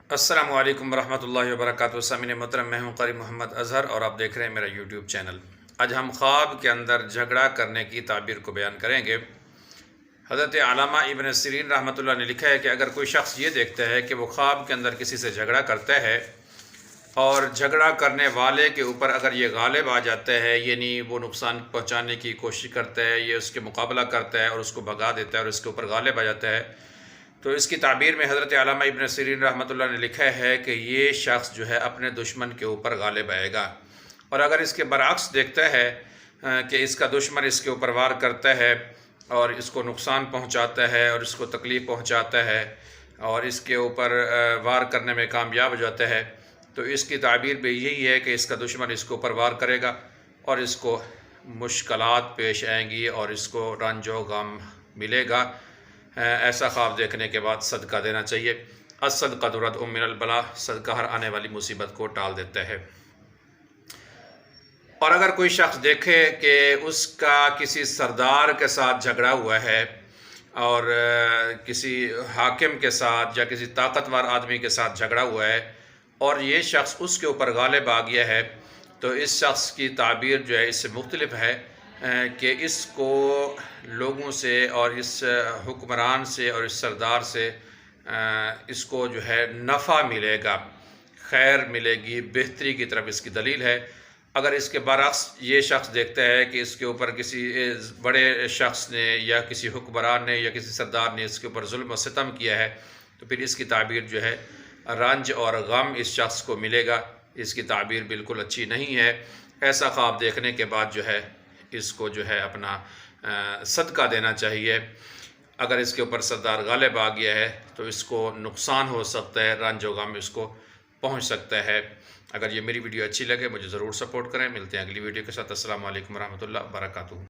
السلام علیکم ورحمۃ اللہ وبرکاتہ۔ سامعین محترم، میں ہوں قاری محمد اظہر اور آپ دیکھ رہے ہیں میرا یوٹیوب چینل۔ آج ہم خواب کے اندر جھگڑا کرنے کی تعبیر کو بیان کریں گے۔ حضرت علامہ ابن سیرین رحمۃ اللہ نے لکھا ہے کہ اگر کوئی شخص یہ دیکھتا ہے کہ وہ خواب کے اندر کسی سے جھگڑا کرتا ہے اور جھگڑا کرنے والے کے اوپر اگر یہ غالب آ جاتا ہے، یعنی وہ نقصان پہنچانے کی کوشش کرتا ہے، یہ اس کے مقابلہ کرتا ہے اور اس کو بھگا دیتا ہے اور اس کے اوپر غالب آ جاتا ہے، تو اس کی تعبیر میں حضرت علامہ ابن سیرین رحمۃ اللہ نے لکھا ہے کہ یہ شخص جو ہے اپنے دشمن کے اوپر غالب آئے گا۔ اور اگر اس کے برعکس دیکھتا ہے کہ اس کا دشمن اس کے اوپر وار کرتا ہے اور اس کو نقصان پہنچاتا ہے اور اس کو تکلیف پہنچاتا ہے اور اس کے اوپر وار کرنے میں کامیاب ہو جاتا ہے، تو اس کی تعبیر بھی یہی ہے کہ اس کا دشمن اس کے اوپر وار کرے گا اور اس کو مشکلات پیش آئیں گی اور اس کو رنج و غم ملے گا۔ ایسا خواب دیکھنے کے بعد صدقہ دینا چاہیے۔ الصدقۃ ردع من البلاء، صدقہ ہر آنے والی مصیبت کو ٹال دیتا ہے۔ اور اگر کوئی شخص دیکھے کہ اس کا کسی سردار کے ساتھ جھگڑا ہوا ہے اور کسی حاکم کے ساتھ یا کسی طاقتور آدمی کے ساتھ جھگڑا ہوا ہے اور یہ شخص اس کے اوپر غالب آ گیا ہے، تو اس شخص کی تعبیر جو ہے اس سے مختلف ہے کہ اس کو لوگوں سے اور اس حکمران سے اور اس سردار سے اس کو جو ہے نفع ملے گا، خیر ملے گی، بہتری کی طرف اس کی دلیل ہے۔ اگر اس کے برعکس یہ شخص دیکھتا ہے کہ اس کے اوپر کسی بڑے شخص نے یا کسی حکمران نے یا کسی سردار نے اس کے اوپر ظلم و ستم کیا ہے، تو پھر اس کی تعبیر جو ہے رنج اور غم اس شخص کو ملے گا۔ اس کی تعبیر بالکل اچھی نہیں ہے۔ ایسا خواب دیکھنے کے بعد جو ہے اس کو جو ہے اپنا صدقہ دینا چاہیے۔ اگر اس کے اوپر سردار غالب آ گیا ہے تو اس کو نقصان ہو سکتا ہے، رنج و غم اس کو پہنچ سکتا ہے۔ اگر یہ میری ویڈیو اچھی لگے مجھے ضرور سپورٹ کریں۔ ملتے ہیں اگلی ویڈیو کے ساتھ۔ السلام علیکم ورحمۃ اللہ وبرکاتہ۔